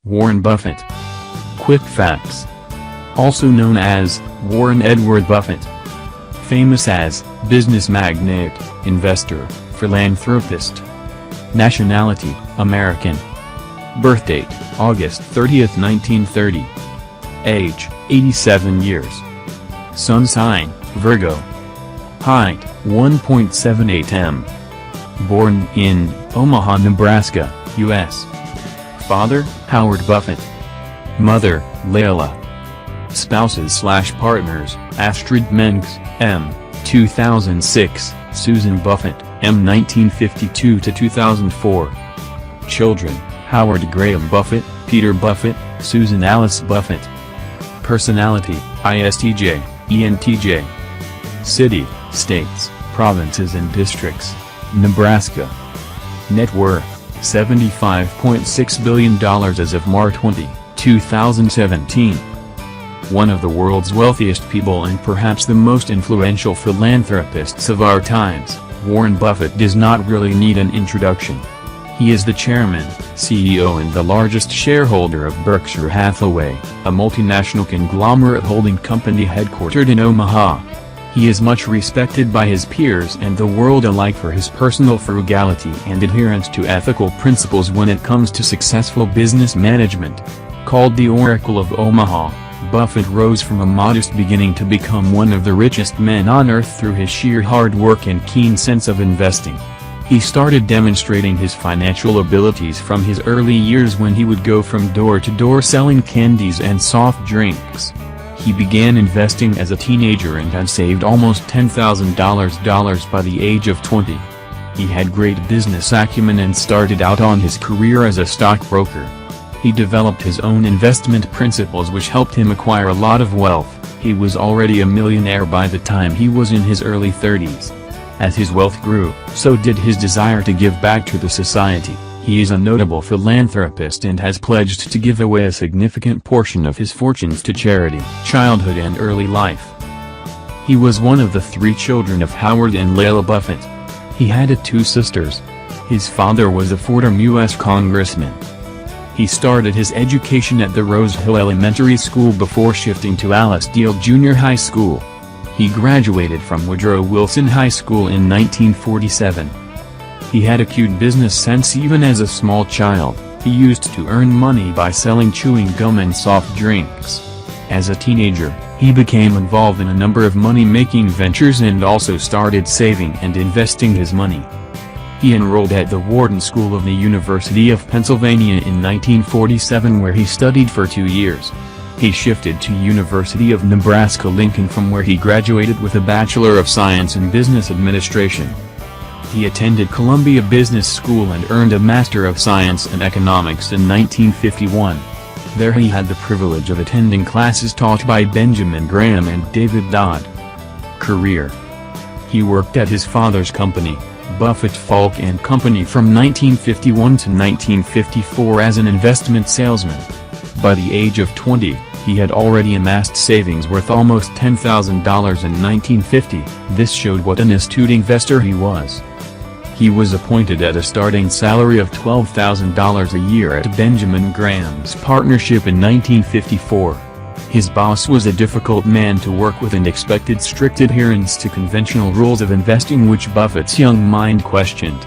Warren Buffett. Quick facts. Also known as Warren Edward Buffett. Famous as business magnate, investor, philanthropist. Nationality, American. Birth date, August 30, 1930. Age, 87 years. Sun sign, Virgo. Height, 1.78 m. Born in Omaha, Nebraska, U.S. Father, Howard Buffett. Mother, Layla. Spouses/partners, Astrid Mengs, M. 2006, Susan Buffett, M. 1952–2004. Children, Howard Graham Buffett, Peter Buffett, Susan Alice Buffett. Personality, ISTJ, ENTJ. City, states, provinces and districts, Nebraska. Net worth, $75.6 billion as of March 20, 2017. One of the world's wealthiest people and perhaps the most influential philanthropists of our times, Warren Buffett does not really need an introduction. He is the chairman, CEO and the largest shareholder of Berkshire Hathaway, a multinational conglomerate holding company headquartered in Omaha. He is much respected by his peers and the world alike for his personal frugality and adherence to ethical principles when it comes to successful business management. Called the Oracle of Omaha, Buffett rose from a modest beginning to become one of the richest men on earth through his sheer hard work and keen sense of investing. He started demonstrating his financial abilities from his early years when he would go from door to door selling candies and soft drinks. He began investing as a teenager and had saved almost $10,000 by the age of 20. He had great business acumen and started out on his career as a stockbroker. He developed his own investment principles which helped him acquire a lot of wealth. He was already a millionaire by the time he was in his early 30s. As his wealth grew, so did his desire to give back to the society. He is a notable philanthropist and has pledged to give away a significant portion of his fortunes to charity, childhood and early life. He was one of the 3 children of Howard and Layla Buffett. He had 2 sisters. His father was a Fordham U.S. congressman. He started his education at the Rose Hill Elementary School before shifting to Alice Deal Junior High School. He graduated from Woodrow Wilson High School in 1947. He had acute business sense even as a small child. He used to earn money by selling chewing gum and soft drinks. As a teenager, he became involved in a number of money-making ventures and also started saving and investing his money. He enrolled at the Wharton School of the University of Pennsylvania in 1947 where he studied for 2 years. He shifted to University of Nebraska-Lincoln from where he graduated with a Bachelor of Science in Business Administration. He attended Columbia Business School and earned a Master of Science in Economics in 1951. There he had the privilege of attending classes taught by Benjamin Graham and David Dodd. Career. He worked at his father's company, Buffett Falk & Company from 1951 to 1954 as an investment salesman. By the age of 20, he had already amassed savings worth almost $10,000 in 1950. This showed what an astute investor he was. He was appointed at a starting salary of $12,000 a year at Benjamin Graham's partnership in 1954. His boss was a difficult man to work with and expected strict adherence to conventional rules of investing which Buffett's young mind questioned.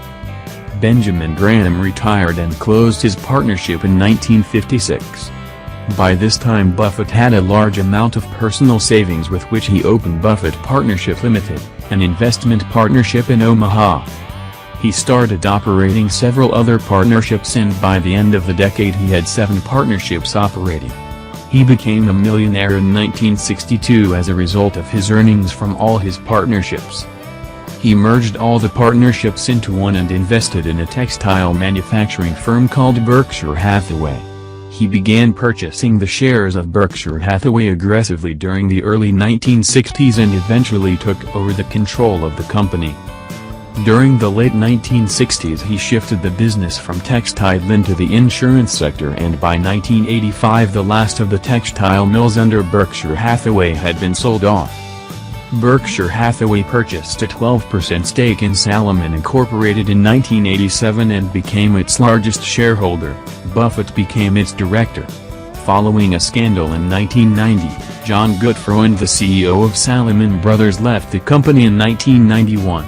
Benjamin Graham retired and closed his partnership in 1956. By this time Buffett had a large amount of personal savings with which he opened Buffett Partnership Limited, an investment partnership in Omaha. He started operating several other partnerships and by the end of the decade he had 7 partnerships operating. He became a millionaire in 1962 as a result of his earnings from all his partnerships. He merged all the partnerships into one and invested in a textile manufacturing firm called Berkshire Hathaway. He began purchasing the shares of Berkshire Hathaway aggressively during the early 1960s and eventually took over the control of the company. During the late 1960s he shifted the business from textile into the insurance sector and by 1985 the last of the textile mills under Berkshire Hathaway had been sold off. Berkshire Hathaway purchased a 12% stake in Salomon Incorporated in 1987 and became its largest shareholder. Buffett became its director. Following a scandal in 1990, John Gutfreund, the CEO of Salomon Brothers, left the company in 1991.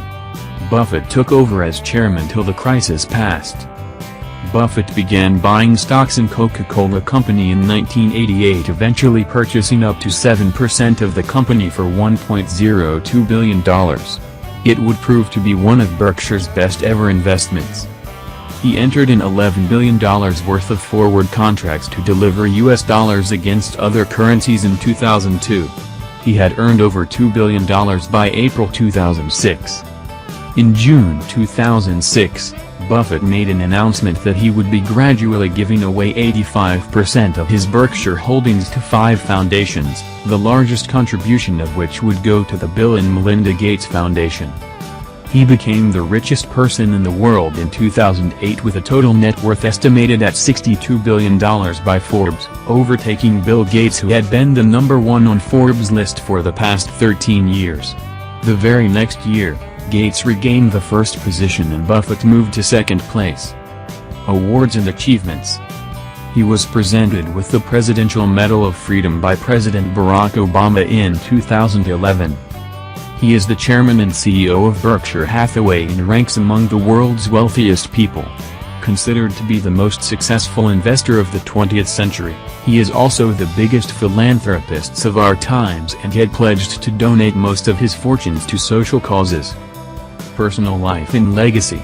Buffett took over as chairman till the crisis passed. Buffett began buying stocks in Coca-Cola Company in 1988, eventually purchasing up to 7% of the company for $1.02 billion. It would prove to be one of Berkshire's best-ever investments. He entered in $11 billion worth of forward contracts to deliver US dollars against other currencies in 2002. He had earned over $2 billion by April 2006. In June 2006, Buffett made an announcement that he would be gradually giving away 85% of his Berkshire holdings to 5 foundations, the largest contribution of which would go to the Bill and Melinda Gates Foundation. He became the richest person in the world in 2008 with a total net worth estimated at $62 billion by Forbes, overtaking Bill Gates, who had been the #1 on Forbes' list for the past 13 years. The very next year, Gates regained the first position and Buffett moved to second place. Awards and achievements. He was presented with the Presidential Medal of Freedom by President Barack Obama in 2011. He is the chairman and CEO of Berkshire Hathaway and ranks among the world's wealthiest people. Considered to be the most successful investor of the 20th century, he is also the biggest philanthropist of our times and had pledged to donate most of his fortunes to social causes. Personal life and legacy.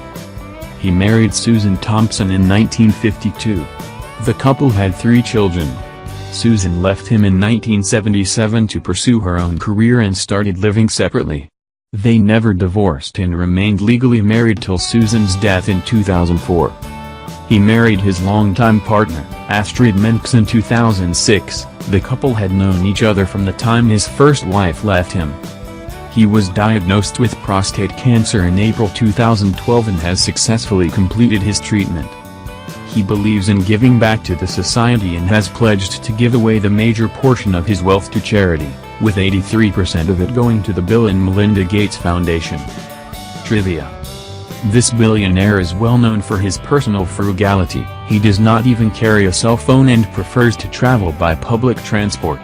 He married Susan Thompson in 1952. The couple had 3 children. Susan left him in 1977 to pursue her own career and started living separately. They never divorced and remained legally married till Susan's death in 2004. He married his longtime partner, Astrid Menks, in 2006. The couple had known each other from the time his first wife left him. He was diagnosed with prostate cancer in April 2012 and has successfully completed his treatment. He believes in giving back to the society and has pledged to give away the major portion of his wealth to charity, with 83% of it going to the Bill and Melinda Gates Foundation. Trivia. This billionaire is well known for his personal frugality. He does not even carry a cell phone and prefers to travel by public transport.